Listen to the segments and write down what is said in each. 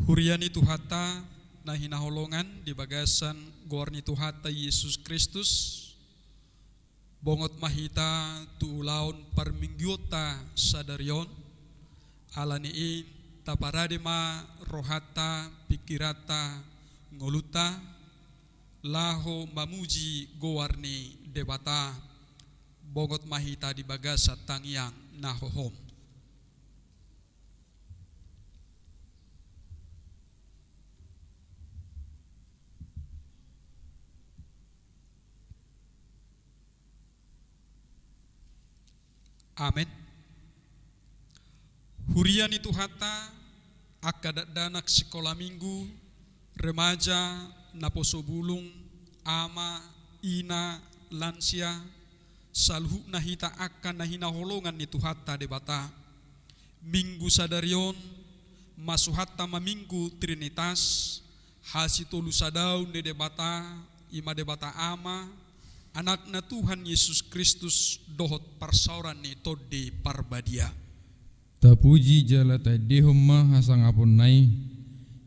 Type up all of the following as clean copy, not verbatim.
Huriani Tuhata na hinaholongan di bagasan gorni Tuhata Yesus Kristus bongot mahita tu ulaon parmingyota sadarion alaniin taparadima rohata pikirata ngoluta laho mamuji gowarni debata bongot mahita di bagasa tangyang nahohom. Amin. Hurian itu hata akadat danak sekolah minggu remaja naposo bulung ama ina lansia salhu nahita akan nahina holongan itu hata debata minggu sadarion masuhatta maminggu trinitas hasitolu sadaun de debata ima debata ama anakna Tuhan Yesus Kristus dohot parsauran ni todi parbadia. Tapuji jala tadehomma hasangapon nai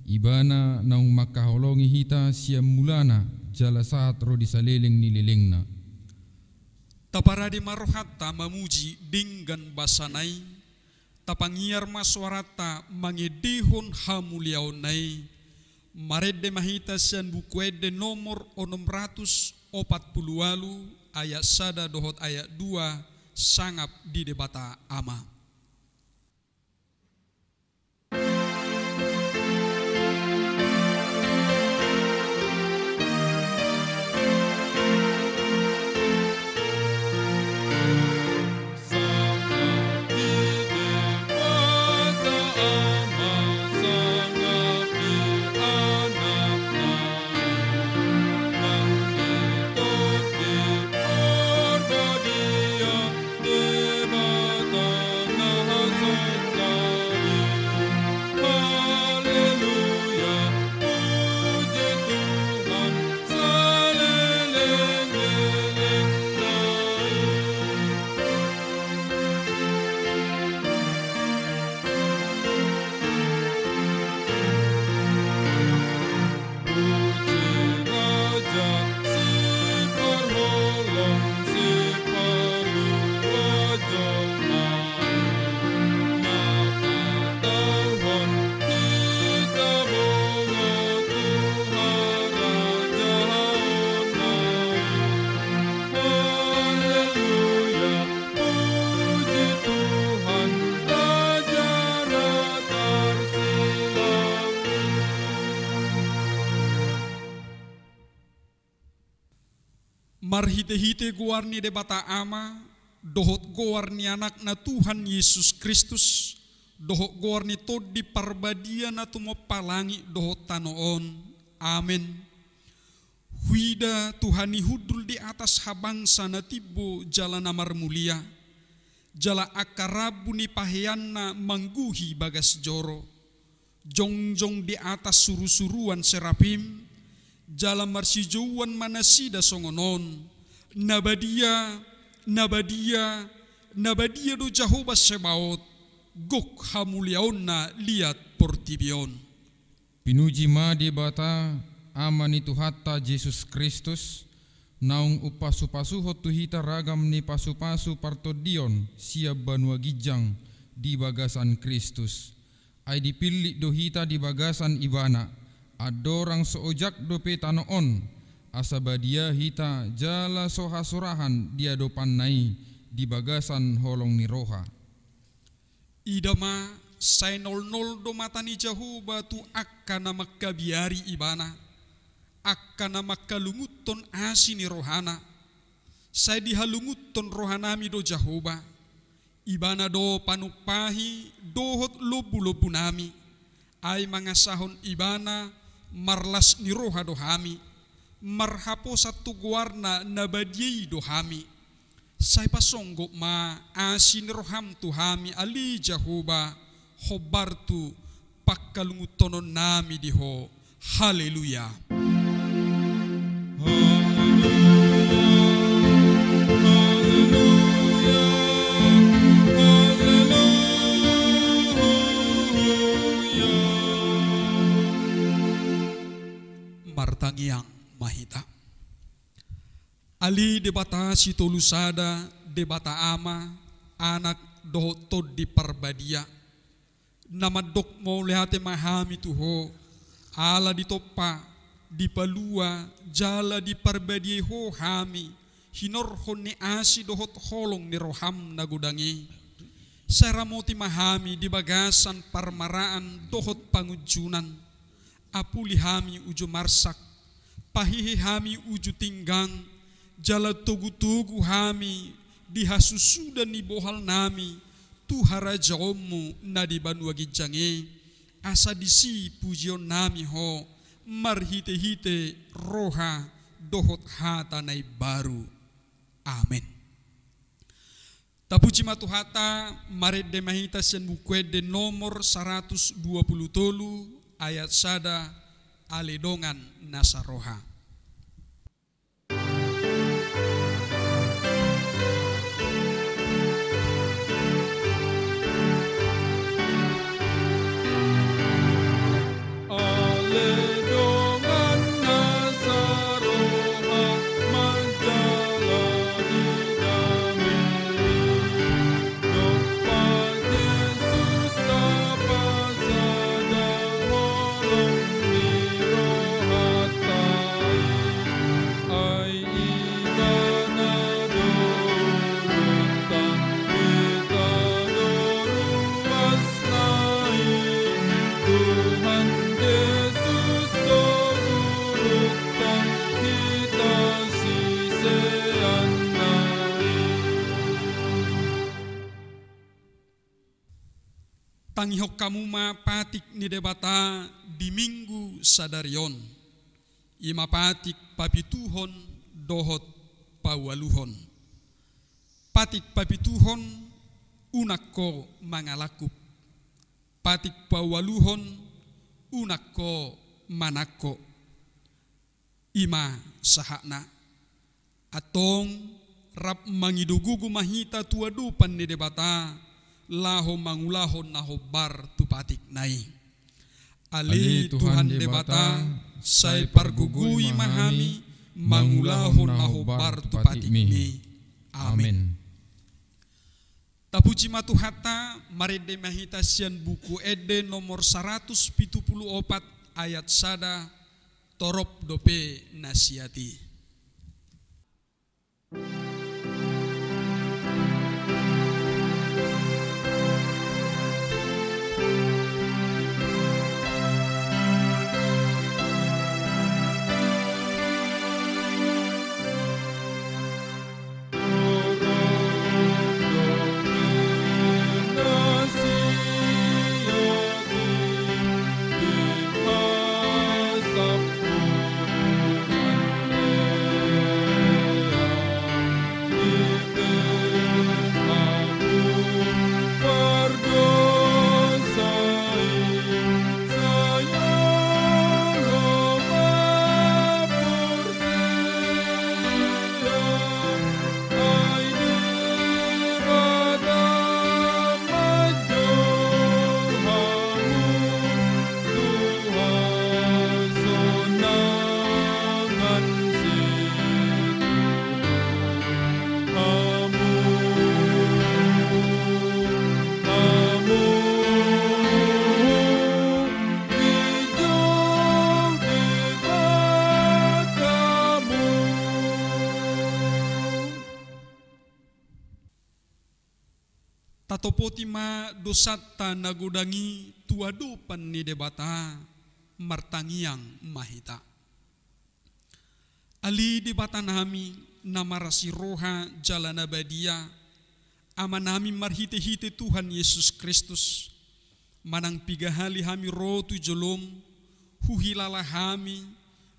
ibana naung makaholongi hita siam mulana jala saat ro disaleleng nililengna. Taparadi marohata mamuji dinggan basanai tapangiar maswarata mangedihon hamuliaon nai marede mahita sian bukuede nomor 640 ayat sada dohot ayat 2 sangap di debata ama. Marhite-hite guarni debata ama dohot guarni anakna Tuhan Yesus Kristus dohot guarni todi parbadia na tumopalangi dohot tanoon. Amin. Huida Tuhani hudul di atas habangsa na tibo jala namar mulia jala akarabu ni paheanna mangguhi bagas joro jongjong di atas suru-suruan serapim jala marsijauan manasida songonon nabadia do Jehovah Sebaot gok hamuliaonna liat portibion. Pinuji ma debata aman itu hatta Yesus Kristus naung upasupasuhot tuhita ragam ni pasu-pasu partodion siap banua gijang di bagasan Kristus ai dipilih dohita di bagasan ibana adorang seojak dope tanoon asabadia hita jala soha-sorahan dia dopan nai di bagasan holong ni roha. Idama say 00 do matani Jehovah tu akkana makkabiari ibana akkana makkalunguton asini rohana say dihalunguton rohanami do Jehovah ibana do panupahi dohot lobu-lobu nami ay mangasahon ibana marlas ni roha dohami marhapo satu guarna nabadiyai dohami say pasonggo ma asin roham tuhami ali Jehovah hobartu pakkalungutonon nami diho. Haleluya. martangiang mahita. Ali debata si tolusada debata ama anak dohotod di parbadia. Namadok mo lehate mahami tuho ala di topa di palua jala di parbadia ho hami hinorhon ni asi dohot holong ni roham nagudangi. Saramoti mahami di bagasan parmaraan dohot pangujunan. Apuli hami uju marsak, pahihi hami uju tinggang, jala tugu-tugu hami dihasusudan ni bohal nami, tuhara jaumu na di banua gijange, asa disi pujion nami ho, marhite-hite roha dohot hata nai baru. Amin. Tapuji matuhata marede mahita sen bukuede nomor 120 ayat sada aledongan nasaroha. Tanghihok kamu ma patik ni debata di minggu sadarion. Ima patik papituhon dohot pawaluhon. Patik papituhon unakko mangalakup. Patik pawaluhon unakko manakko. Ima sahakna. Atong rap mangidugugu mahita tuadupan ni debata. Laho mangulahon naho bar tupatik nai. Ali Tuhan debata say pargugui mahami mangulahon naho bar tupatik mi. Amin. Tapuji matuhata marede mahita sian buku ede nomor 174 ayat sada torop dope nasiati. Tatopoti ma dosata nagudangi tuadupan ni debata martangiang mahita. Ali debata nami namarasi roha jalana badia ama nami marhite-hite Tuhan Yesus Kristus manang pigahali hami rotu jolom huhilala hami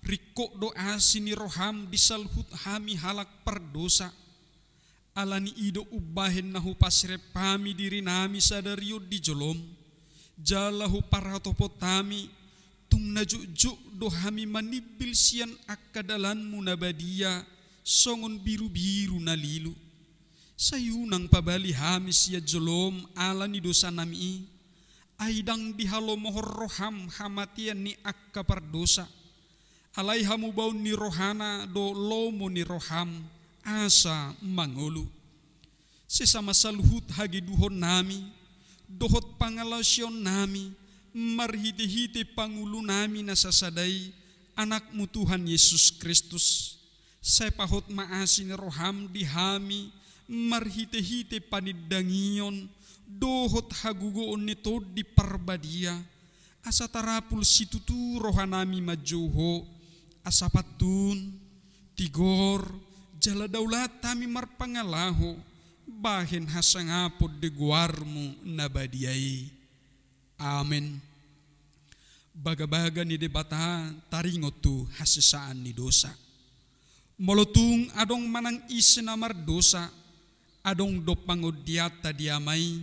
rikok doa sini roham disalhut hami halak perdosa. Alani ido ubahen nahu pasrep pami diri nami sadario di jolom jalahu paratopotami tung najuk-juk dohami manibil sian akadalan munabadia songon biru-biru nalilu sayunang pabali hami sia jolom alani dosa nami aidang dihalo mohor roham hamatian ni akka perdosa alaihamu bau ni rohana do lomo ni roham asa mangulu. Sesama saluhut hagi duhon nami, dohot pangalasyon nami, marhite-hite pangulu nami nasasadai anakmu Tuhan Yesus Kristus. Saya pahot maasin roham dihami, marhite-hite panidangion, dohot hagugoon nito di parbadia. Asa tarapul situtu rohanami majuho, asa patun, tigor, jala daulat tami marpangalaho, bahin hasangapod de guarmu nabadiai. Amen. Baga-baga ni debata taringot tu hasesaan ni dosa. Molotung adong manang isinamar dosa, adong dopangodiat tadiamai,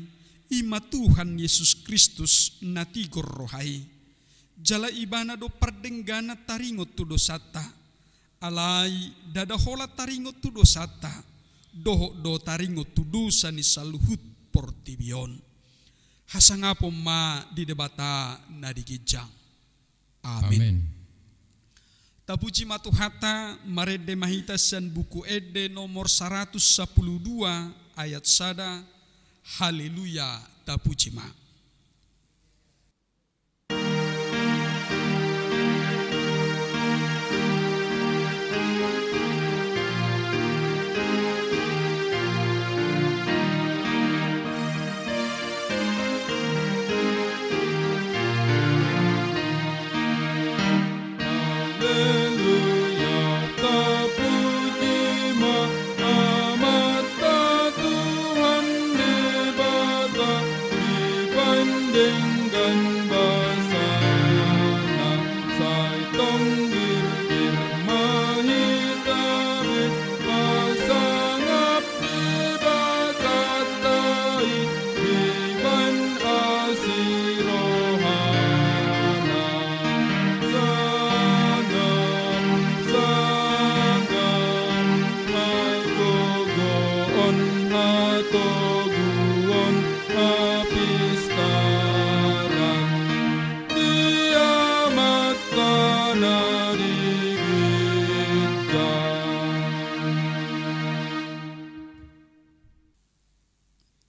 ima Tuhan Yesus Kristus natigor rohai. Jala ibana do pardenggana taringot tu dosata, alai dadahola taringot tu dosata, doho do taringot tu dosa ni saluhut portibion. Hasangapo ma di debata na digijang. Amin. Amen. Tapuji matuhata marede mahitasan buku ede nomor 112 ayat sada. Haleluya tapuji ma.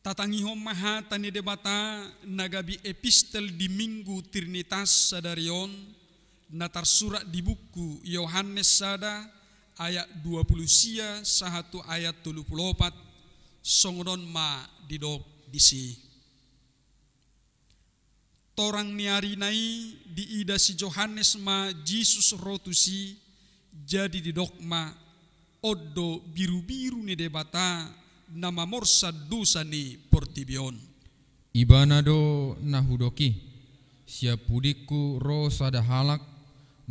Tatangihom maha tani debata nagabi epistel di minggu Trinitas sadarion natar surat di buku Yohanes sada ayat 20 sia sahatu ayat 34 songodon ma didok disi. Torang niari nai di ida si Johannes ma Jesus rotusi jadi didok ma odo biru-biru ni debata nama morsa dosa ni portibion. Ibana do nahudoki, siap pudiku ro sada halak,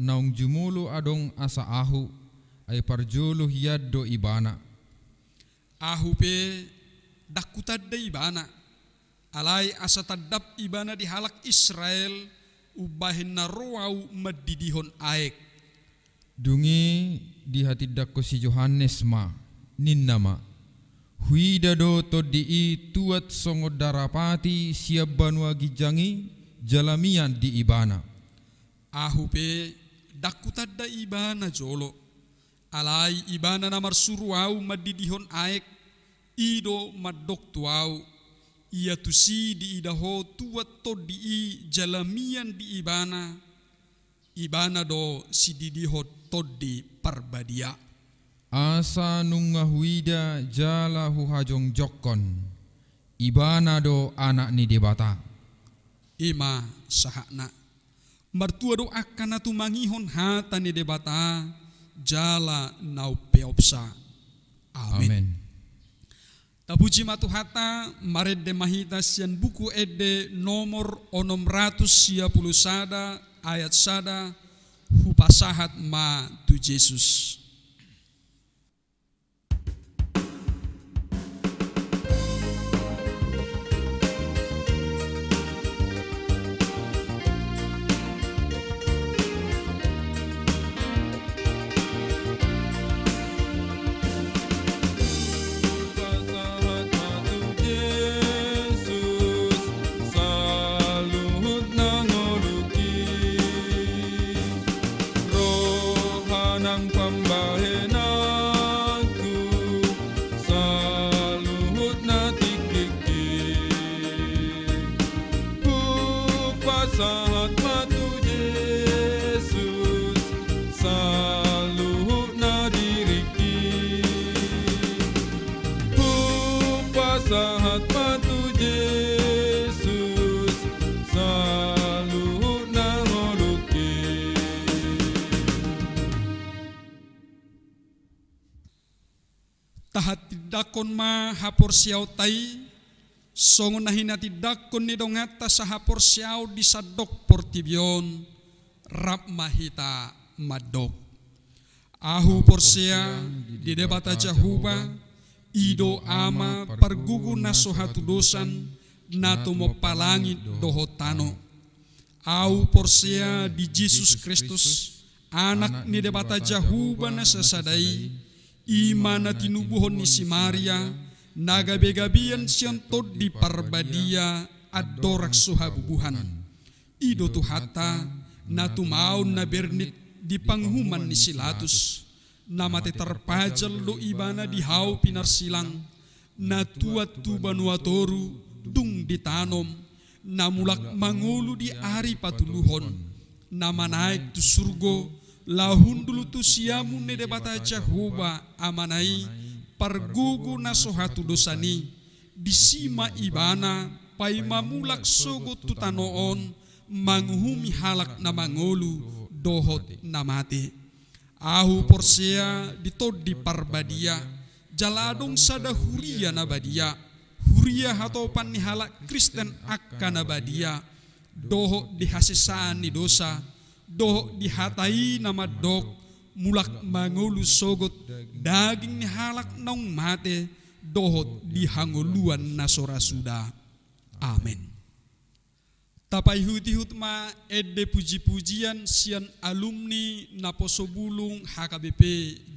naung jumulu adong asa ahu, ay parjulu hiad do ibana. Ahu pe dakutadda ibana, alai asa tadap ibana di halak Israel, ubahin na roau madidihon aek. Dungi di hati dakko si Johannes ma, ninnama. Huida do to di tuat songo darapati siap banua gijangi jalamian di ibana. Ahu pe dakutadda ibana jolo. Alai ibana namar suruau madidihon aek ido madok tuau. Ia tusi di idaho tuat to di jalamian di ibana. Ibana do si didiho to di parbadia. Asa nunga huida jala huhajong jokon. Ibana do anak ni debata. Ima sahakna. Martua do akan atu mangihon hata ni debata. Jala nau peopsa. Amin. Amen. Tapuji matuhata marede mahitas yan buku ede nomor 610 sada ayat sada hupasahat ma tu Jesus. Roh sahat matu Yesus saluhurna diriki Hupa sahat matu Yesus saluhurna holuki Tahat tidakon ma hapor siaw tai songon nahina tidakon ni dongata sa hapor siaw di sadok portibion rap mahita madok ahu porsia di debata jahuba ido ama pergugu naso hatu dosan nato mo palangi dohotano au porsia di Yesus Kristus anak ni debata jahuba na sasadai imana tinubuhon ni si Maria nagabe-gabian siantod di parbadia adorak suhabubuhan ido tuhata natumaon na bernit di panghuman ni Silatus namate terpajal lo ibana di hau pinarsilang natuat tu banuatoru dung ditanom namulak mangulu di ari patuluhon nama naik tu surgo lahun dulu tu siamu ne debata Jahuba amanai pargugu nasohatu dosani disima ibana pai mamulak sogo tutanoon manghumi halak na mangolu dohot namate ahu porsia ditod di parbadia jaladong sada huria na badia huria hatopan ni halak Kristen akka na badia doho dihasisaan ni dosa doho dihatai nama dok mulak mangulu sogot daging ni halak naung mate dohot dihanguluan nasora suda amin tapai huti-hut ma edde puji-pujian sian alumni naposobulung HKBP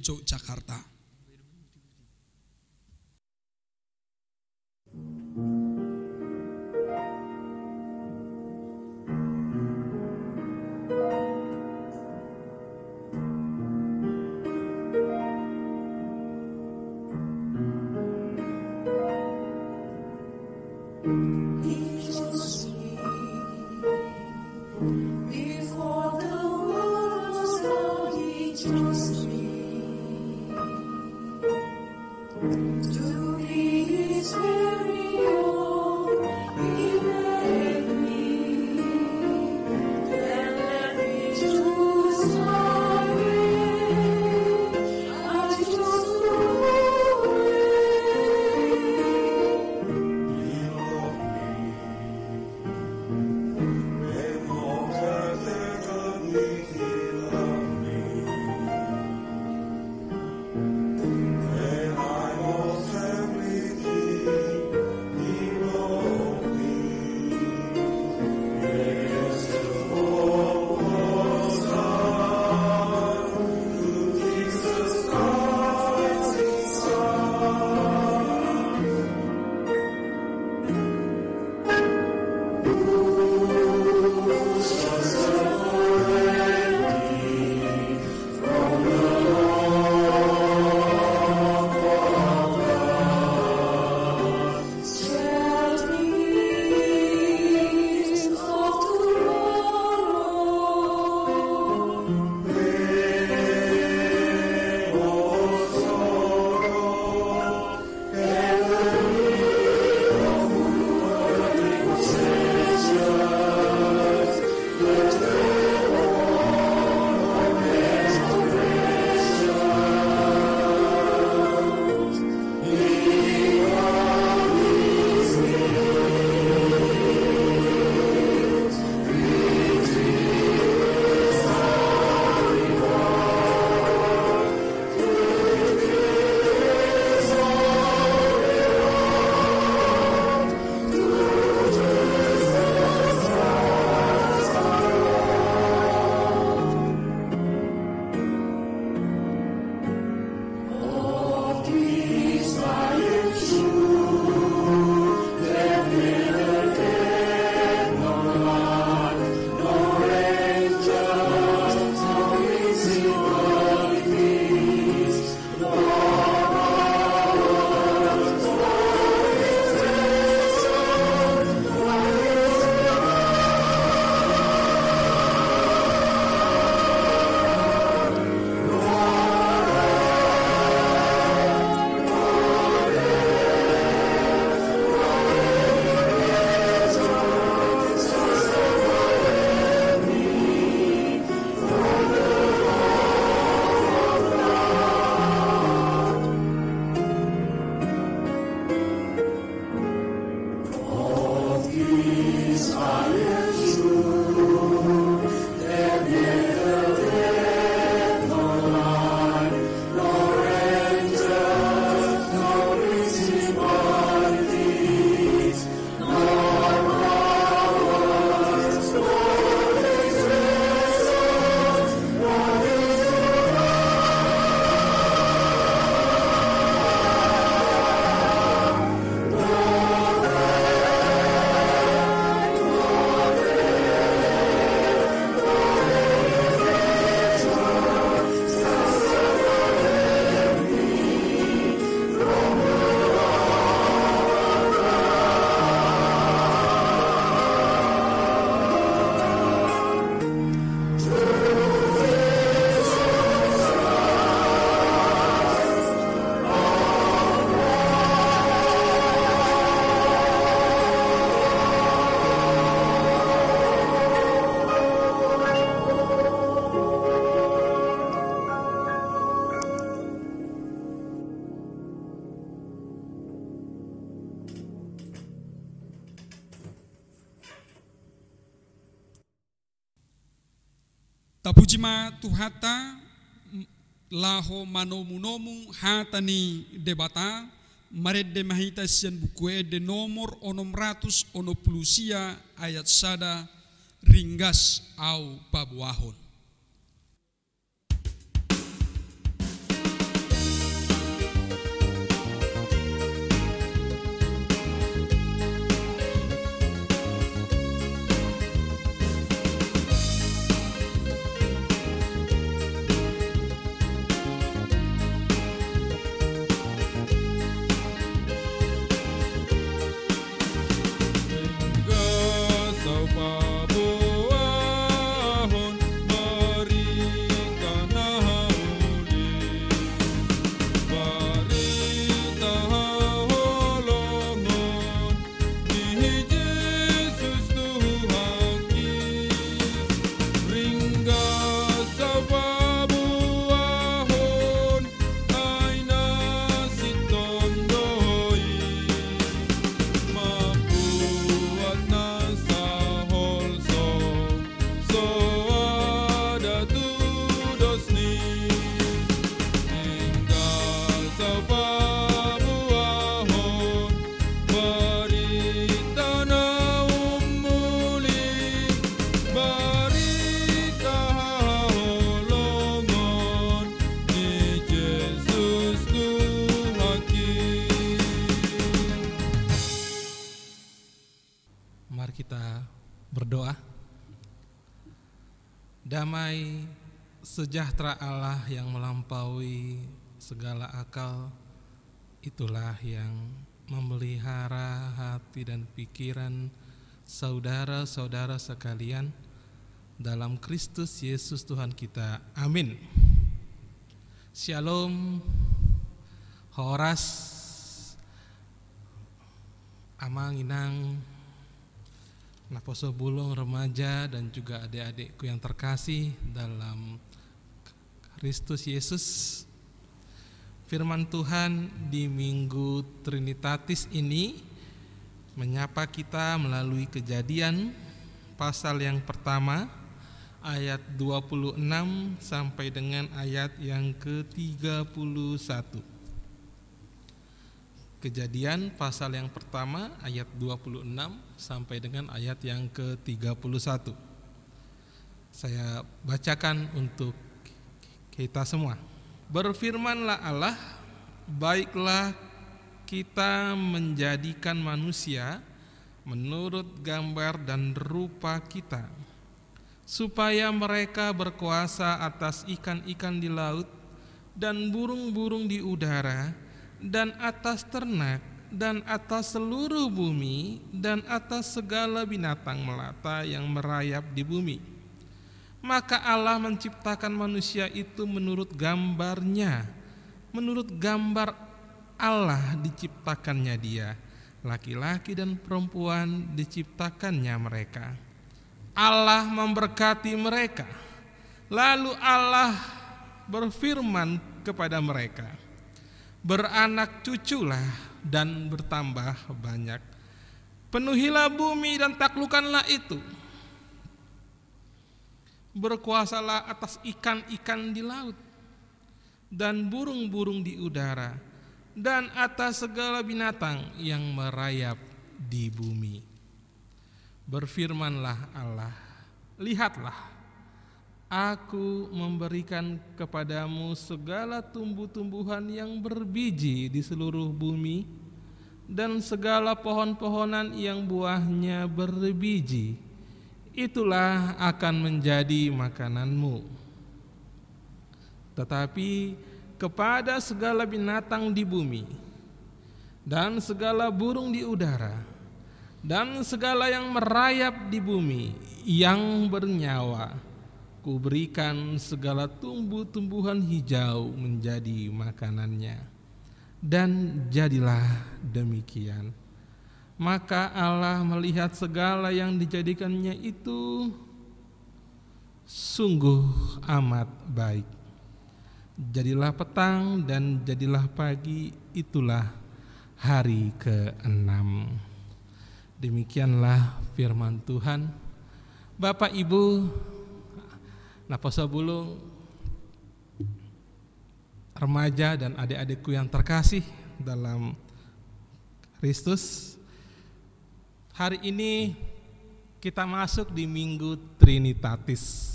Yogyakarta. Tapujima tuhata laho manomu hatani debata maredde mahita sian buku de nomor 690 ayat sada ringgas au pabuahon. Berdoa. Damai sejahtera Allah yang melampaui segala akal, itulah yang memelihara hati dan pikiran saudara-saudara sekalian dalam Kristus Yesus Tuhan kita. Amin. Shalom, Horas, Amang, Inang, Naposo Bulung, remaja dan juga adik-adikku yang terkasih dalam Kristus Yesus. Firman Tuhan di Minggu Trinitatis ini menyapa kita melalui Kejadian pasal yang pertama ayat 26 sampai dengan ayat yang ke-31. Kejadian pasal yang pertama ayat 26 sampai dengan ayat yang ke-31. Saya bacakan untuk kita semua. Berfirmanlah Allah, baiklah kita menjadikan manusia menurut gambar dan rupa kita, supaya mereka berkuasa atas ikan-ikan di laut dan burung-burung di udara, dan atas ternak, dan atas seluruh bumi, dan atas segala binatang melata yang merayap di bumi. Maka Allah menciptakan manusia itu menurut gambarnya, menurut gambar Allah diciptakannya dia, laki-laki dan perempuan diciptakannya mereka. Allah memberkati mereka, lalu Allah berfirman kepada mereka, beranak cuculah dan bertambah banyak, Penuhilah bumi dan taklukkanlah itu. Berkuasalah atas ikan-ikan di laut dan burung-burung di udara dan atas segala binatang yang merayap di bumi. Berfirmanlah Allah, lihatlah, aku memberikan kepadamu segala tumbuh-tumbuhan yang berbiji di seluruh bumi dan segala pohon-pohonan yang buahnya berbiji, itulah akan menjadi makananmu. Tetapi kepada segala binatang di bumi dan segala burung di udara dan segala yang merayap di bumi yang bernyawa, kuberikan segala tumbuh-tumbuhan hijau menjadi makanannya. Dan jadilah demikian. Maka Allah melihat segala yang dijadikannya itu sungguh amat baik. Jadilah petang dan jadilah pagi, itulah hari ke-6. Demikianlah firman Tuhan. Bapak Ibu, Naposa Bulung, remaja dan adik-adikku yang terkasih dalam Kristus, hari ini kita masuk di Minggu Trinitatis.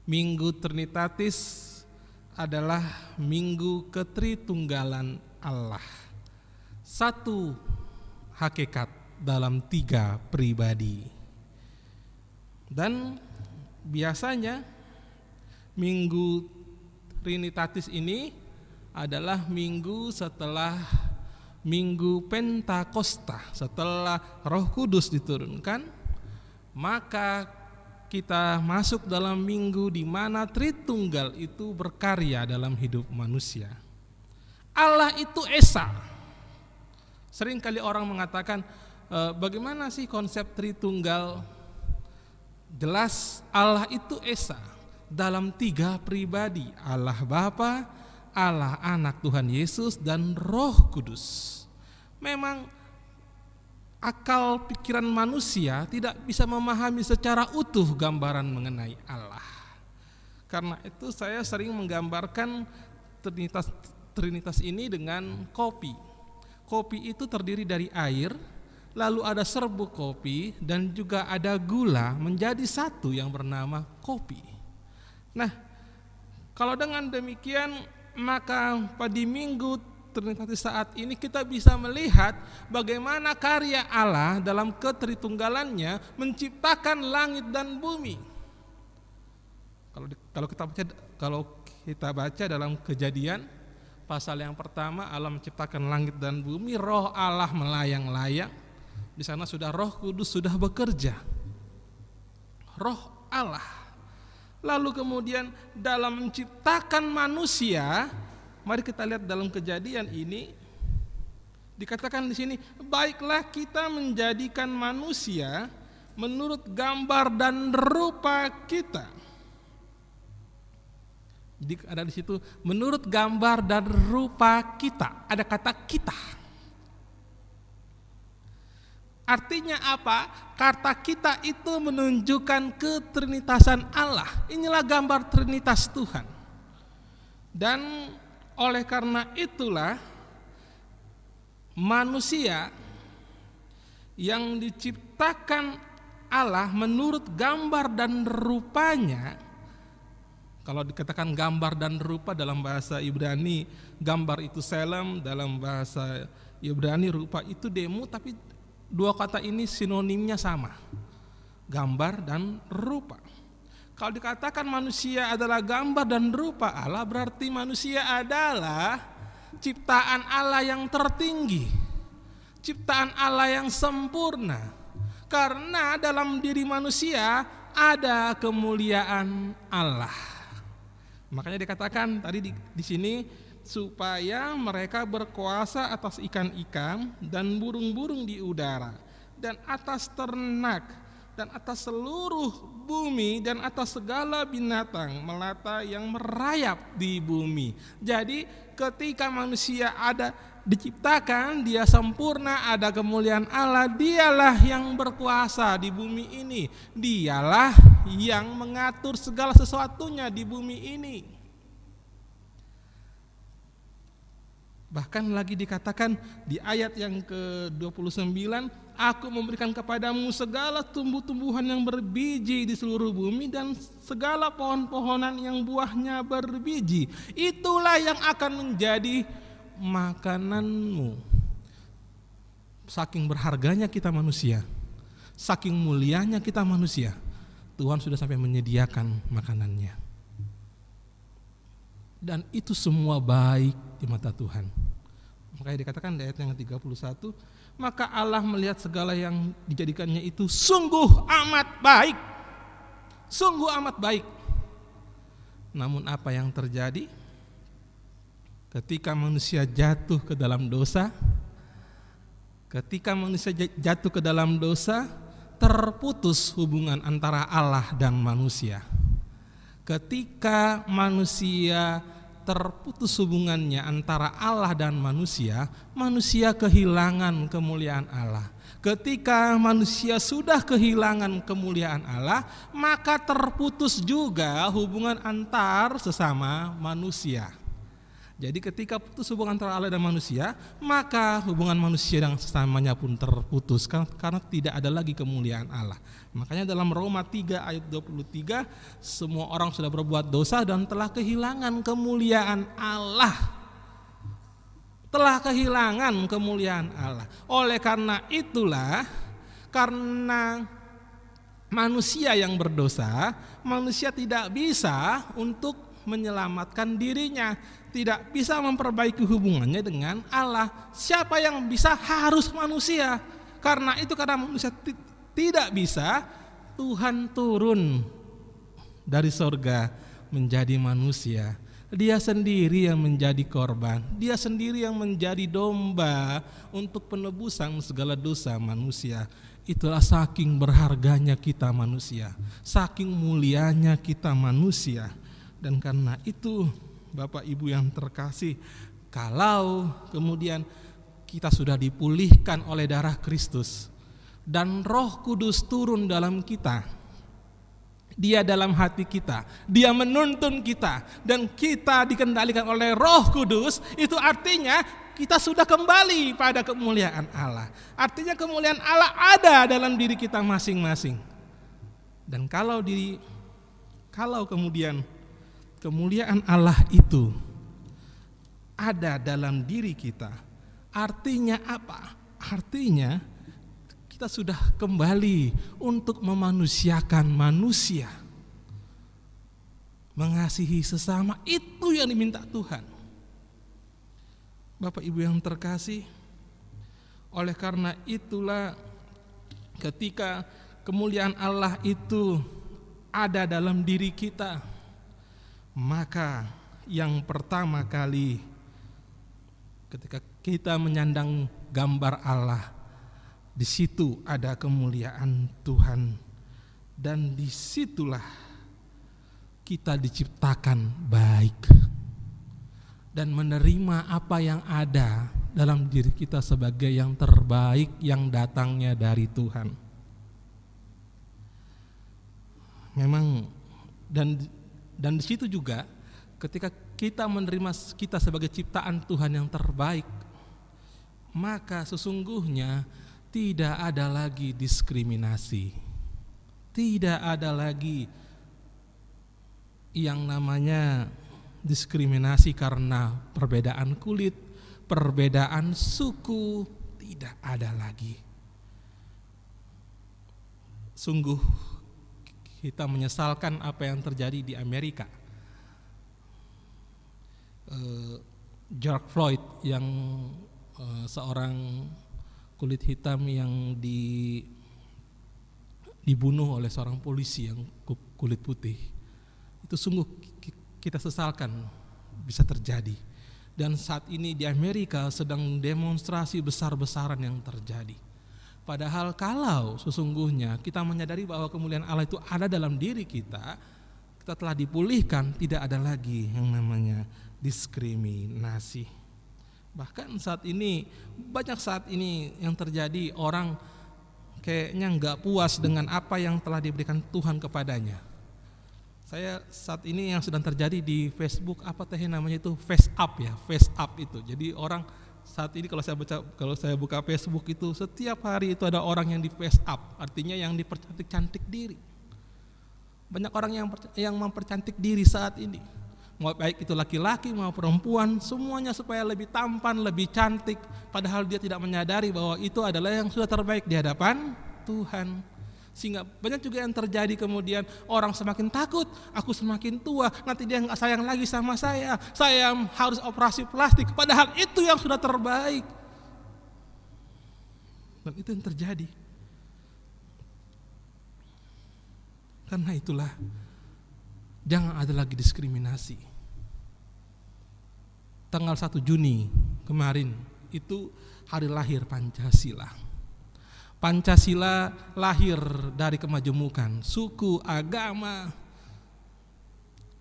Minggu Trinitatis adalah minggu ketritunggalan Allah. Satu hakikat dalam 3 pribadi. Dan biasanya Minggu Trinitatis ini adalah minggu setelah Minggu Pentakosta, setelah Roh Kudus diturunkan, maka kita masuk dalam minggu di mana Tritunggal itu berkarya dalam hidup manusia. Allah itu Esa. Seringkali orang mengatakan, bagaimana sih konsep Tritunggal? Jelas Allah itu Esa dalam 3 pribadi, Allah Bapa, Allah Anak Tuhan Yesus, dan Roh Kudus. Memang akal pikiran manusia tidak bisa memahami secara utuh gambaran mengenai Allah. Karena itu saya sering menggambarkan Trinitas ini dengan kopi. Kopi itu terdiri dari air, lalu ada serbuk kopi, dan juga ada gula menjadi satu yang bernama kopi. Nah, kalau dengan demikian, maka pada Minggu Trinitatis saat ini kita bisa melihat bagaimana karya Allah dalam ketritunggalannya menciptakan langit dan bumi. Kalau kita baca dalam Kejadian pasal yang pertama, Allah menciptakan langit dan bumi, Roh Allah melayang-layang. Di sana sudah Roh Kudus sudah bekerja. Roh Allah. Lalu kemudian dalam menciptakan manusia, mari kita lihat dalam Kejadian ini dikatakan di sini, baiklah kita menjadikan manusia menurut gambar dan rupa kita. Jadi ada di situ menurut gambar dan rupa kita, ada kata kita. Artinya apa? Kata kita itu menunjukkan ketrinitasan Allah. Inilah gambar Trinitas Tuhan. Dan oleh karena itulah manusia yang diciptakan Allah menurut gambar dan rupanya. Kalau dikatakan gambar dan rupa dalam bahasa Ibrani, gambar itu selem, dalam bahasa Ibrani rupa itu demo, tapi dua kata ini sinonimnya sama, gambar dan rupa. Kalau dikatakan manusia adalah gambar dan rupa Allah, berarti manusia adalah ciptaan Allah yang tertinggi, ciptaan Allah yang sempurna. Karena dalam diri manusia ada kemuliaan Allah. Makanya dikatakan tadi di sini, supaya mereka berkuasa atas ikan-ikan dan burung-burung di udara, dan atas ternak, dan atas seluruh bumi, dan atas segala binatang melata yang merayap di bumi. Jadi ketika manusia ada diciptakan, dia sempurna, ada kemuliaan Allah. Dialah yang berkuasa di bumi ini. Dialah yang mengatur segala sesuatunya di bumi ini. Bahkan lagi dikatakan di ayat yang ke-29, aku memberikan kepadamu segala tumbuh-tumbuhan yang berbiji di seluruh bumi dan segala pohon-pohonan yang buahnya berbiji. Itulah yang akan menjadi makananmu. Saking berharganya kita manusia, saking mulianya kita manusia, Tuhan sudah sampai menyediakan makanannya. Dan itu semua baik di mata Tuhan. Makanya dikatakan di ayat yang ke-31, maka Allah melihat segala yang dijadikannya itu sungguh amat baik. Sungguh amat baik. Namun apa yang terjadi? Ketika manusia jatuh ke dalam dosa, terputus hubungan antara Allah dan manusia. Ketika manusia terputus hubungannya antara Allah dan manusia, manusia kehilangan kemuliaan Allah. Ketika manusia sudah kehilangan kemuliaan Allah, maka terputus juga hubungan antar sesama manusia. Jadi ketika putus hubungan antara Allah dan manusia, maka hubungan manusia dan sesamanya pun terputus karena tidak ada lagi kemuliaan Allah. Makanya dalam Roma 3 ayat 23, semua orang sudah berbuat dosa dan telah kehilangan kemuliaan Allah. Telah kehilangan kemuliaan Allah. Oleh karena itulah, karena manusia yang berdosa, manusia tidak bisa untuk menyelamatkan dirinya, tidak bisa memperbaiki hubungannya dengan Allah. Siapa yang bisa? Harus manusia. Karena manusia tidak bisa, Tuhan turun dari sorga menjadi manusia. Dia sendiri yang menjadi korban, dia sendiri yang menjadi domba untuk penebusan segala dosa manusia. Itulah saking berharganya kita manusia, saking mulianya kita manusia. Dan karena itu Bapak Ibu yang terkasih, kalau kemudian kita sudah dipulihkan oleh darah Kristus dan Roh Kudus turun dalam kita, Dia dalam hati kita, Dia menuntun kita, dan kita dikendalikan oleh Roh Kudus, itu artinya kita sudah kembali pada kemuliaan Allah. Artinya kemuliaan Allah ada dalam diri kita masing-masing. Dan kalau kemudian kemuliaan Allah itu ada dalam diri kita, artinya apa? Artinya kita sudah kembali untuk memanusiakan manusia, mengasihi sesama. Itu yang diminta Tuhan. Bapak Ibu yang terkasih, oleh karena itulah ketika kemuliaan Allah itu ada dalam diri kita, maka yang pertama kali ketika kita menyandang gambar Allah, di situ ada kemuliaan Tuhan, dan disitulah kita diciptakan baik dan menerima apa yang ada dalam diri kita sebagai yang terbaik yang datangnya dari Tuhan. Memang dan di situ juga ketika kita menerima kita sebagai ciptaan Tuhan yang terbaik, maka sesungguhnya tidak ada lagi diskriminasi. Tidak ada lagi yang namanya diskriminasi karena perbedaan kulit, perbedaan suku, tidak ada lagi. Sungguh kita menyesalkan apa yang terjadi di Amerika. George Floyd yang seorang kulit hitam yang dibunuh oleh seorang polisi yang kulit putih. Itu sungguh kita sesalkan bisa terjadi. Dan saat ini di Amerika sedang demonstrasi besar-besaran yang terjadi. Padahal kalau sesungguhnya kita menyadari bahwa kemuliaan Allah itu ada dalam diri kita, kita telah dipulihkan, tidak ada lagi yang namanya diskriminasi. Bahkan saat ini, banyak saat ini yang terjadi, orang kayaknya nggak puas dengan apa yang telah diberikan Tuhan kepadanya. Saya saat ini yang sedang terjadi di Facebook, apa teh namanya itu, face up ya, face up itu. Jadi orang saat ini kalau saya buka Facebook itu setiap hari itu ada orang yang di face up, artinya yang dipercantik-cantik diri. Banyak orang yang mempercantik diri saat ini, mau baik itu laki-laki mau perempuan, semuanya supaya lebih tampan, lebih cantik, padahal dia tidak menyadari bahwa itu adalah yang sudah terbaik di hadapan Tuhan. Sehingga banyak juga yang terjadi, kemudian orang semakin takut, aku semakin tua, nanti dia nggak sayang lagi sama saya harus operasi plastik, padahal itu yang sudah terbaik. Dan itu yang terjadi. Karena itulah, jangan ada lagi diskriminasi. Tanggal 1 Juni kemarin itu hari lahir Pancasila. Pancasila lahir dari kemajemukan suku, agama,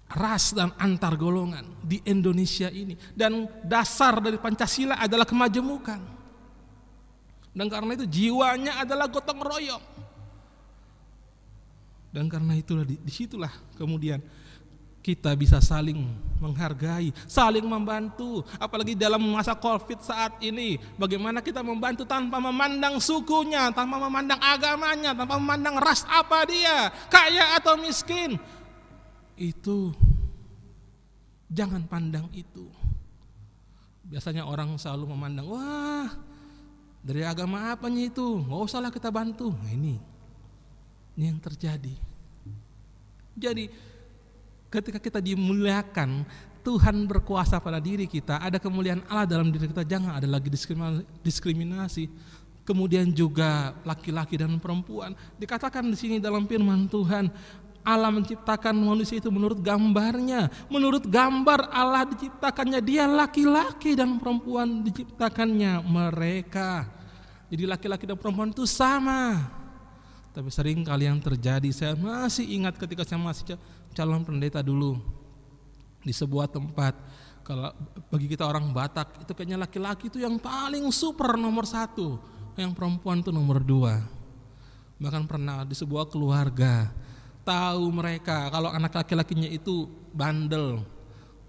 ras dan antar golongan di Indonesia ini. Dan dasar dari Pancasila adalah kemajemukan. Dan karena itu jiwanya adalah gotong royong. Dan karena itulah disitulah kemudian kita bisa saling menghargai, saling membantu. Apalagi dalam masa COVID saat ini, bagaimana kita membantu tanpa memandang sukunya, tanpa memandang agamanya, tanpa memandang ras apa dia, kaya atau miskin. Itu jangan pandang itu. Biasanya orang selalu memandang, wah dari agama apanya itu, nggak usahlah kita bantu. Nah, ini yang terjadi. Jadi ketika kita dimuliakan, Tuhan berkuasa pada diri kita, ada kemuliaan Allah dalam diri kita, jangan ada lagi diskriminasi. Kemudian juga laki-laki dan perempuan. Dikatakan di sini dalam firman Tuhan, Allah menciptakan manusia itu menurut gambarnya. Menurut gambar Allah diciptakannya dia, laki-laki dan perempuan diciptakannya mereka. Jadi laki-laki dan perempuan itu sama. Tapi sering kali yang terjadi, saya masih ingat ketika saya masih calon pendeta dulu di sebuah tempat. Kalau bagi kita orang Batak itu kayaknya laki-laki itu yang paling super nomor 1, yang perempuan itu nomor 2. Bahkan pernah di sebuah keluarga, tahu mereka kalau anak laki-lakinya itu bandel,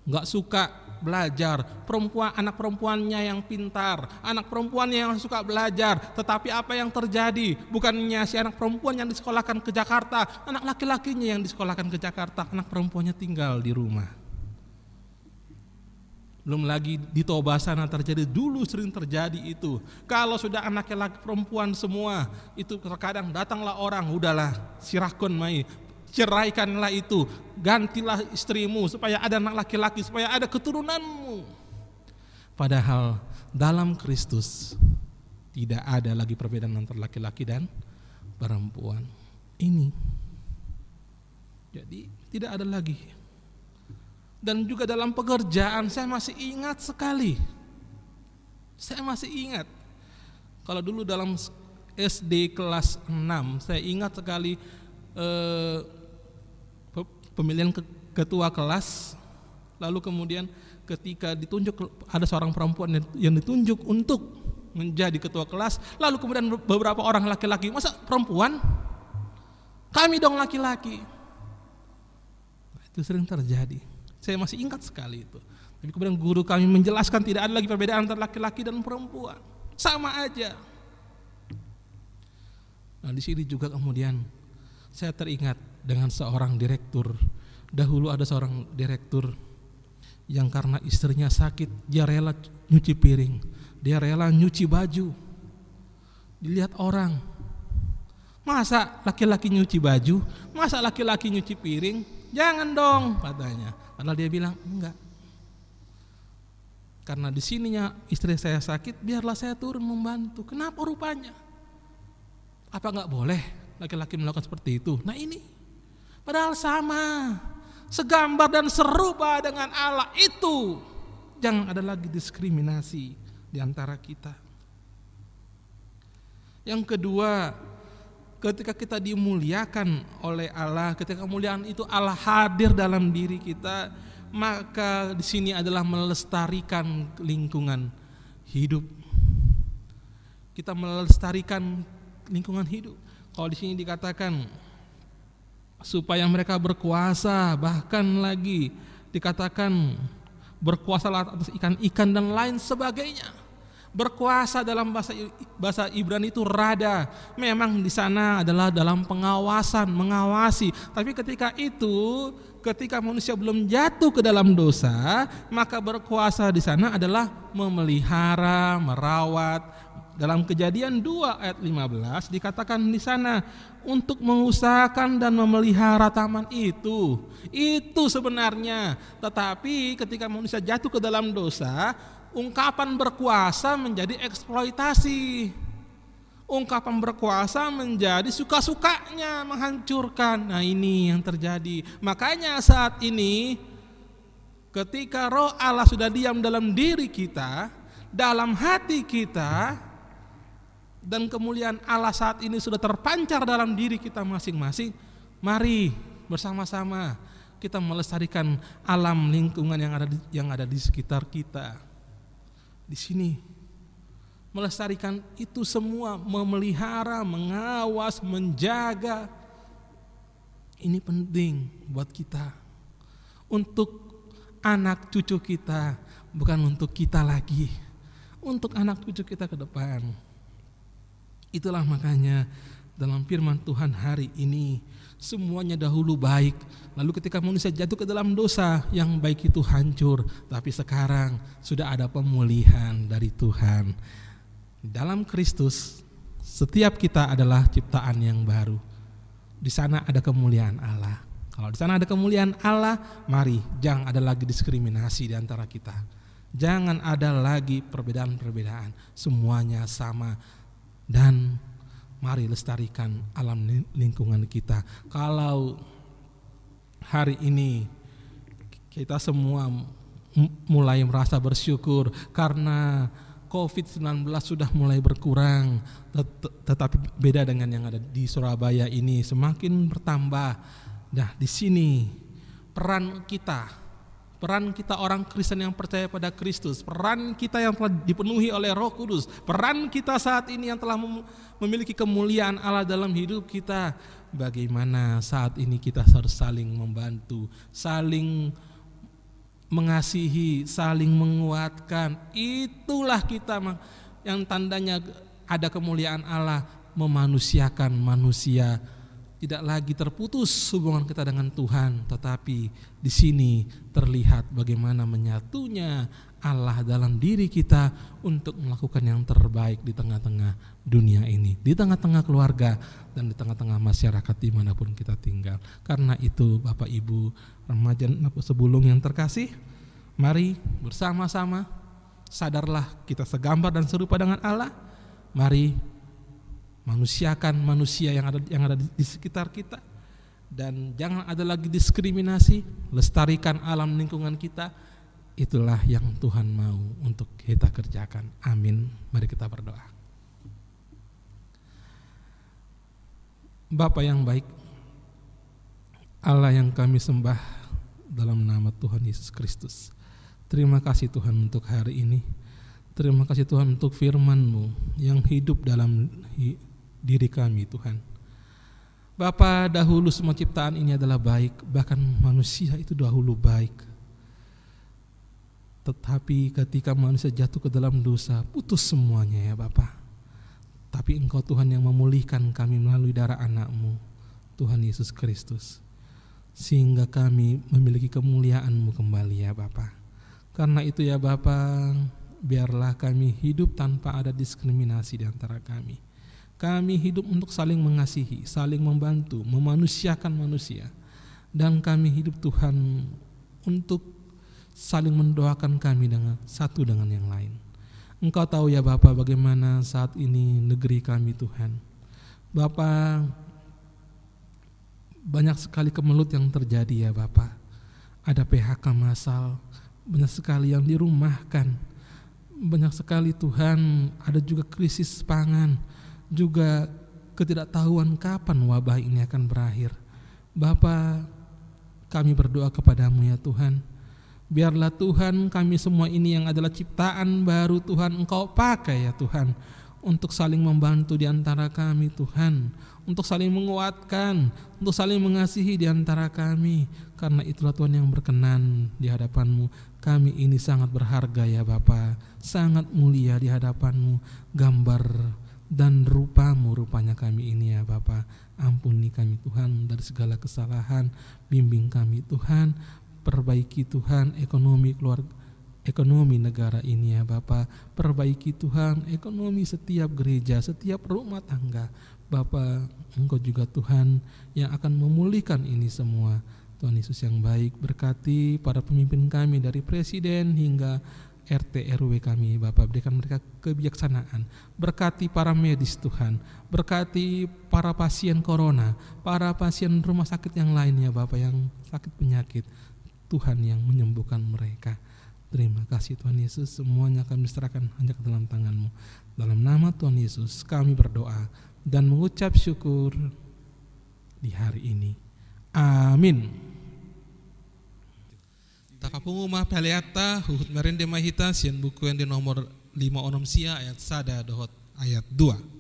nggak suka belajar, anak perempuannya yang pintar, anak perempuannya yang suka belajar. Tetapi apa yang terjadi? Bukannya si anak perempuan yang disekolahkan ke Jakarta, anak laki-lakinya yang disekolahkan ke Jakarta, anak perempuannya tinggal di rumah. Belum lagi di Toba sana terjadi, dulu sering terjadi itu. Kalau sudah anak laki perempuan semua, itu terkadang datanglah orang, udahlah sirahkon mai, ceraikanlah itu, gantilah istrimu supaya ada anak laki-laki, supaya ada keturunanmu. Padahal dalam Kristus tidak ada lagi perbedaan antara laki-laki dan perempuan. Ini jadi tidak ada lagi. Dan juga dalam pekerjaan saya masih ingat sekali. Saya masih ingat kalau dulu dalam SD kelas 6, saya ingat sekali pemilihan ketua kelas, lalu kemudian ketika ditunjuk ada seorang perempuan yang ditunjuk untuk menjadi ketua kelas, lalu kemudian beberapa orang laki-laki, masa perempuan? Kami dong laki-laki. Nah, itu sering terjadi. Saya masih ingat sekali itu. Tapi kemudian guru kami menjelaskan tidak ada lagi perbedaan antara laki-laki dan perempuan, sama aja. Nah di sini juga kemudian saya teringat dengan seorang direktur. Dahulu ada seorang direktur yang karena istrinya sakit, dia rela nyuci piring, dia rela nyuci baju. Dilihat orang, masa laki-laki nyuci baju, masa laki-laki nyuci piring? Jangan dong, katanya. Padahal dia bilang enggak. Karena di sininya istri saya sakit, biarlah saya turun membantu. Kenapa rupanya? Apa enggak boleh laki-laki melakukan seperti itu? Nah ini, padahal sama, segambar dan serupa dengan Allah itu. Jangan ada lagi diskriminasi di antara kita. Yang kedua, ketika kita dimuliakan oleh Allah, ketika kemuliaan itu Allah hadir dalam diri kita, maka di sini adalah melestarikan lingkungan. hidup. Kita melestarikan lingkungan hidup. Kalau di sini dikatakan supaya mereka berkuasa, bahkan lagi dikatakan berkuasa atas ikan-ikan dan lain sebagainya. Berkuasa dalam bahasa Ibrani itu rada. Memang di sana adalah dalam pengawasan, mengawasi. Tapi ketika manusia belum jatuh ke dalam dosa, maka berkuasa di sana adalah memelihara, merawat. Dalam Kejadian 2 ayat 15 dikatakan di sana untuk mengusahakan dan memelihara taman itu. Itu sebenarnya. Tetapi ketika manusia jatuh ke dalam dosa, ungkapan berkuasa menjadi eksploitasi. Ungkapan berkuasa menjadi suka-sukanya menghancurkan. Nah, ini yang terjadi. Makanya saat ini ketika Roh Allah sudah diam dalam diri kita, dalam hati kita, dan kemuliaan Allah saat ini sudah terpancar dalam diri kita masing-masing, mari bersama-sama kita melestarikan alam lingkungan yang ada di sekitar kita. Di sini melestarikan itu semua, memelihara, mengawas, menjaga. Ini penting buat kita, untuk anak cucu kita, bukan untuk kita lagi, untuk anak cucu kita ke depan. Itulah makanya dalam firman Tuhan hari ini, semuanya dahulu baik, lalu ketika manusia jatuh ke dalam dosa, yang baik itu hancur. Tapi sekarang sudah ada pemulihan dari Tuhan. Dalam Kristus setiap kita adalah ciptaan yang baru. Di sana ada kemuliaan Allah. Kalau di sana ada kemuliaan Allah, mari jangan ada lagi diskriminasi di antara kita. Jangan ada lagi perbedaan-perbedaan, semuanya sama. Dan mari lestarikan alam lingkungan kita. Kalau hari ini kita semua mulai merasa bersyukur karena COVID-19 sudah mulai berkurang, tetapi beda dengan yang ada di Surabaya ini, semakin bertambah. Nah, di sini peran kita orang Kristen yang percaya pada Kristus, peran kita yang telah dipenuhi oleh Roh Kudus, peran kita saat ini yang telah memiliki kemuliaan Allah dalam hidup kita, bagaimana saat ini kita harus saling membantu, saling mengasihi, saling menguatkan. Itulah kita yang tandanya ada kemuliaan Allah, memanusiakan manusia. Tidak lagi terputus hubungan kita dengan Tuhan, tetapi di sini terlihat bagaimana menyatunya Allah dalam diri kita untuk melakukan yang terbaik di tengah-tengah dunia ini, di tengah-tengah keluarga dan di tengah-tengah masyarakat dimanapun kita tinggal. Karena itu Bapak Ibu remaja sebelum yang terkasih, mari bersama-sama sadarlah kita segambar dan serupa dengan Allah. Mari manusiakan manusia yang ada di sekitar kita, dan jangan ada lagi diskriminasi. Lestarikan alam lingkungan kita. Itulah yang Tuhan mau untuk kita kerjakan. Amin. Mari kita berdoa. Bapa yang baik, Allah yang kami sembah dalam nama Tuhan Yesus Kristus, terima kasih Tuhan untuk hari ini. Terima kasih Tuhan untuk firman-Mu yang hidup dalam diri kami Tuhan. Bapa, dahulu semua ciptaan ini adalah baik, bahkan manusia itu dahulu baik. Tetapi ketika manusia jatuh ke dalam dosa, putus semuanya ya Bapa. Tapi Engkau Tuhan yang memulihkan kami melalui darah anak-Mu, Tuhan Yesus Kristus, sehingga kami memiliki kemuliaan-Mu kembali ya Bapa. Karena itu ya Bapa, biarlah kami hidup tanpa ada diskriminasi di antara kami. Kami hidup untuk saling mengasihi, saling membantu, memanusiakan manusia. Dan kami hidup Tuhan untuk saling mendoakan kami satu dengan yang lain. Engkau tahu ya Bapa bagaimana saat ini negeri kami Tuhan. Bapa, banyak sekali kemelut yang terjadi ya Bapa. Ada PHK massal, banyak sekali yang dirumahkan. Banyak sekali Tuhan, ada juga krisis pangan, juga ketidaktahuan kapan wabah ini akan berakhir. Bapa, kami berdoa kepadamu ya Tuhan, Biarlah Tuhan kami semua ini yang adalah ciptaan baru Tuhan Engkau pakai ya Tuhan, untuk saling membantu di antara kami Tuhan, untuk saling menguatkan, untuk saling mengasihi di antara kami. Karena itulah Tuhan yang berkenan di hadapan-Mu. Kami ini sangat berharga ya Bapa, sangat mulia di hadapan-Mu. Gambar dan rupa-Mu rupanya kami ini ya Bapa. Ampuni kami Tuhan dari segala kesalahan, bimbing kami Tuhan, perbaiki Tuhan ekonomi negara ini ya Bapa. Perbaiki Tuhan ekonomi setiap gereja, setiap rumah tangga. Bapa, Engkau juga Tuhan yang akan memulihkan ini semua. Tuhan Yesus yang baik, berkati para pemimpin kami dari presiden hingga RT RW kami Bapa, berikan mereka kebijaksanaan. Berkati para medis Tuhan, berkati para pasien corona, para pasien rumah sakit yang lainnya Bapa, yang sakit penyakit, Tuhan yang menyembuhkan mereka. Terima kasih Tuhan Yesus, semuanya kami serahkan hanya ke dalam tangan-Mu. Dalam nama Tuhan Yesus kami berdoa dan mengucap syukur di hari ini. Amin. Takapungu ma peleata huhut merende mahita sian buku yang di nomor 5 onom sia ayat 1 dohot ayat 2.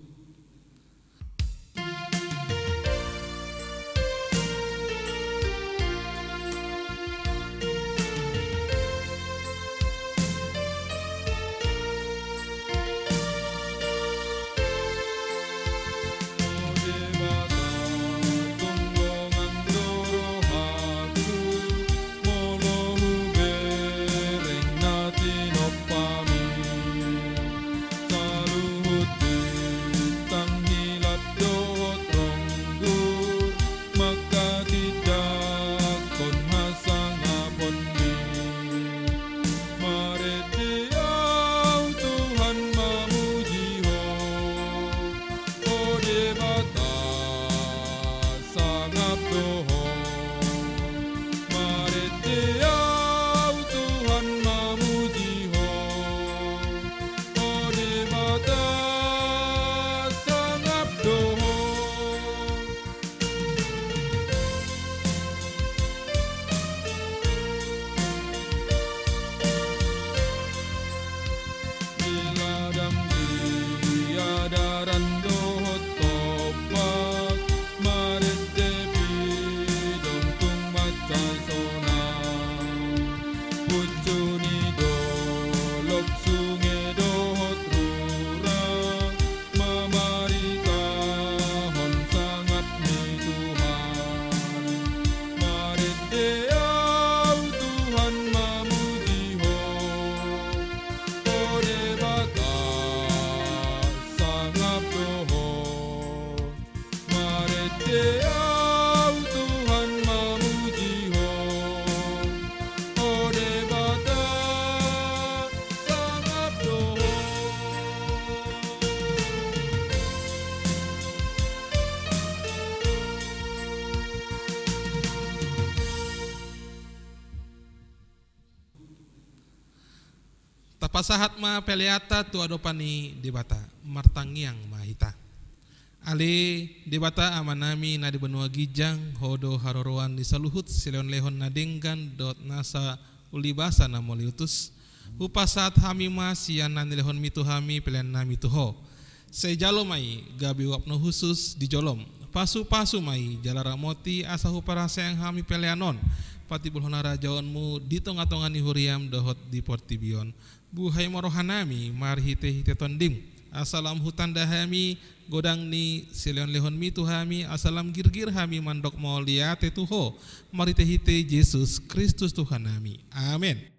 Pasahat ma peleata tu adopani debata martangiang mahita. Ali debata amanami na di benua gijang hodo haroroan di saluhut sileon lehon nadenggan dot nasa ulibasa na moliutus. Upasat hami ma sian na nilehon mitu hami pelian na mitu ho. Sejalo mai gabi wapno khusus di jolom. Pasu-pasu mai jalara moti asa huparasa yang hami peleanon. Pati bulhonara jaonmu di tonga-tongani huriam dohot di portibion. Buhay morohanami marhite hite tondim. Asalam hutan dahami godang ni sileon lehon mi tuhami. Asalam girgir hami mandok mauliate tuho. Marite hite Yesus Kristus Tuhan nami. Amin.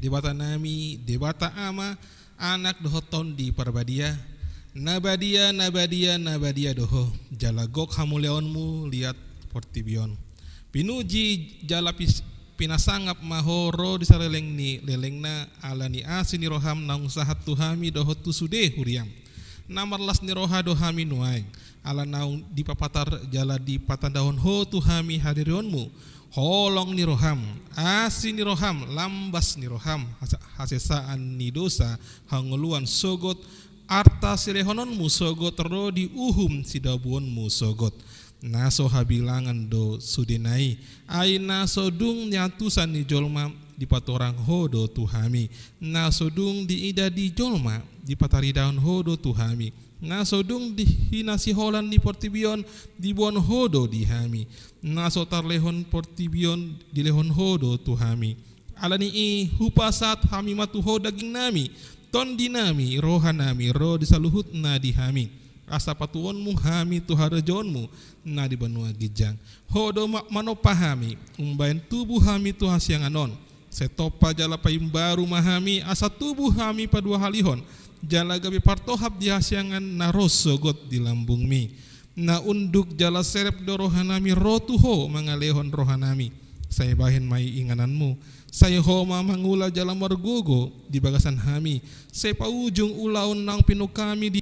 Debata nami, debata ama, anak dohoton di parbadia, nabadia doho jala gok hamuleonmu lihat portibion pinuji jala pinasangap mahoro di sareleng ni lelengna ala ni asini roham naung sahat tuhami doho tu sude huriam namarlas ni roha dohami nuaing ala naung di papatar jala di patandahon ho tuhami hadirionmu holong ni roham asini roham lambas ni roham hasesaan ni dosa hanguluan sogot arta silehononmu sogot ro di uhum sidabuonmu sogot naso habilangan do sudenai ai naso dung nyatusan ni jolma di patorang hodo tuhami naso dung di ida di jolma di patari daun hodo tuhami naso dung di hinasi holan di portibion di bon hodo di hami naso tarlehon portibion di lehon hodo tuhami alani i hupasat hami matuho daging nami ton dinami rohanami ro disaluhut na di hami asa patuonmu hami tuharajonmu na di benua gijang hodo manopahami umbain tubuh hami tu hasyanganon setopa jala payung baru mahami asa tubuh hami padua halihon jala gabi partohap di hasyangan na rosogot di lambung mi na unduk jala serep do rohanami rotuho mangalehon rohanami saya bahin mai ingananmu saya homa mangula jala margogo di bagasan hami saya paujung ulaun nang pinukami di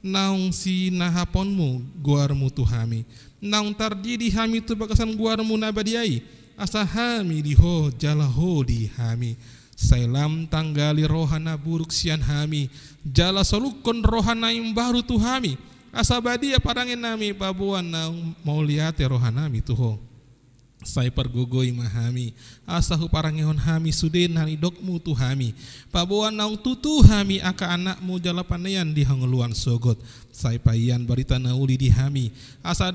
naung si nahaponmu guarmu tuhami naung tardi di hami tu bagasan guarmu nabadiai asa hami diho jala ho di hami sailam tanggali rohana buruk sian hami jala solukon rohana yang baru tuhami asa badia parangin nami pabuan naung mau liate rohanami tuho sai pergogoi mahami asahu parangehon hami suden hani dokmu tuhami pabuan naung tutu hami aka anakmu jala panean di hanguluan sogot sai payan barita nauli di hami asa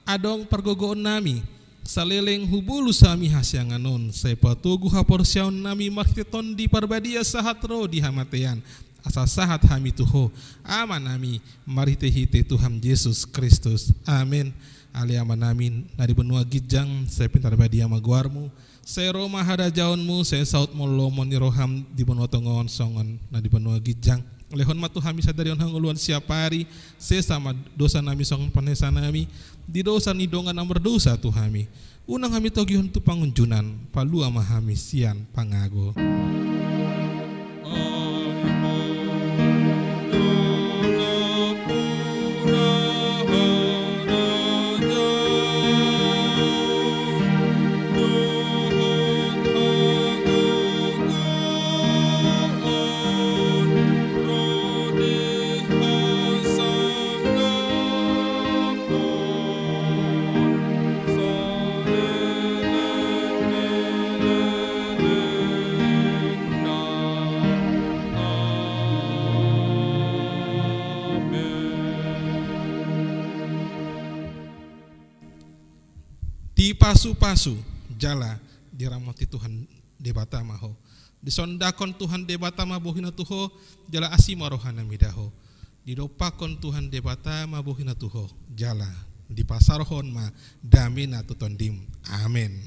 adong pergogoon nami saleleng hubulu sami hasyanganon sai patugu haporsyaon nami makteton di parbadia sahatro di hamatean asa sahat hami tuho aman nami mari tehite Tuhan Yesus Kristus amin ali aman namin na di benua gijang saya pintar badia maguarmu saya roma hada jaonmu saya saut molomon ni roham di benua tongon songon na di benua gijang lehon matu hami sadarion hanguluan siapari saya sama dosa nami songon panesa nami di dosa ni dongan amar dosa tu hami unang hami togihon tu pangunjunan palu ama hami sian pangago pasu-pasu jala diramoti Tuhan debata maho disondakon Tuhan debata mabohina tuho jala asima rohana midaho didopakon Tuhan debata mabohina tuho jala di pasarhon ma damina tutondim amin.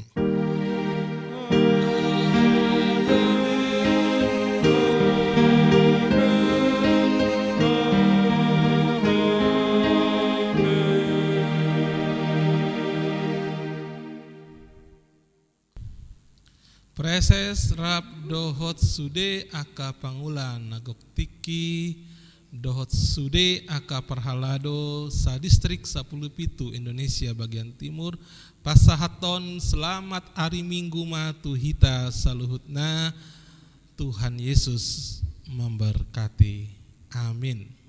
Preses rap dohot sude aka pangulan nagok tiki dohot sude aka perhalado sa distrik 17 Indonesia bagian timur pasahaton selamat hari Minggu matu hita saluhutna Tuhan Yesus memberkati amin.